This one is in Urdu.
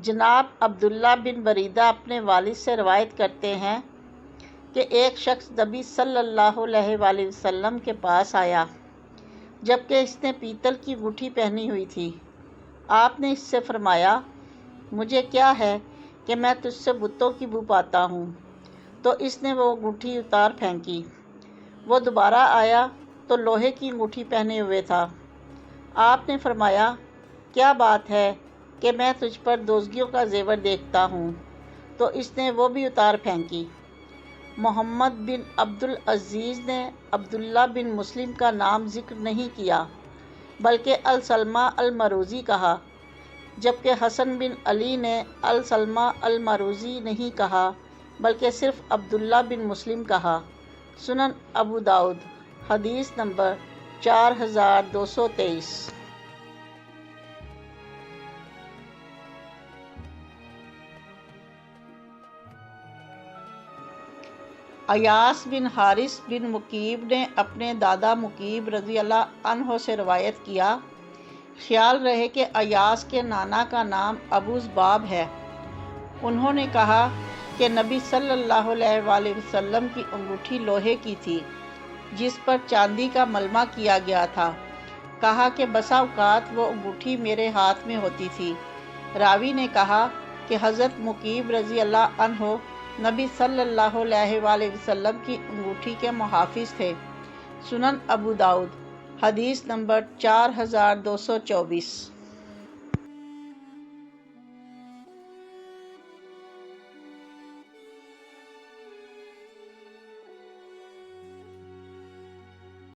جناب عبداللہ بن بریدہ اپنے والد سے روایت کرتے ہیں کہ ایک شخص نبی صلی اللہ علیہ وآلہ وسلم کے پاس آیا جبکہ اس نے پیتل کی انگوٹھی پہنی ہوئی تھی۔ آپ نے اس سے فرمایا، مجھے کیا ہے کہ میں تجھ سے بتوں کی بو پاتا ہوں؟ تو اس نے وہ انگوٹھی اتار پھینکی۔ وہ دوبارہ آیا تو لوہے کی انگوٹھی پہنے ہوئے تھا۔ آپ نے فرمایا، کیا بات ہے کہ میں تجھ پر دوزگیوں کا زیور دیکھتا ہوں؟ تو اس نے وہ بھی اتار پھینکی۔ محمد بن عبد العزیز نے عبداللہ بن مسلم کا نام ذکر نہیں کیا بلکہ السلمہ المروزی کہا، جبکہ حسن بن علی نے السلمہ المروزی نہیں کہا بلکہ صرف عبداللہ بن مسلم کہا۔ سنن ابو داؤد، حدیث نمبر 4223۔ ایاس بن حارث بن مکیب نے اپنے دادا مکیب رضی اللہ عنہ سے روایت کیا، خیال رہے کہ ایاس کے نانا کا نام ابو ذباب ہے۔ انہوں نے کہا کہ نبی صلی اللہ علیہ وآلہ وسلم کی انگوٹھی لوہے کی تھی جس پر چاندی کا ملمہ کیا گیا تھا۔ کہا کہ بسا اوقات وہ انگوٹھی میرے ہاتھ میں ہوتی تھی۔ راوی نے کہا کہ حضرت مکیب رضی اللہ عنہ نبی صلی اللہ علیہ وآلہ وسلم کی انگوٹھی کے محافظ تھے۔ سنن ابو داؤد، حدیث نمبر 4224۔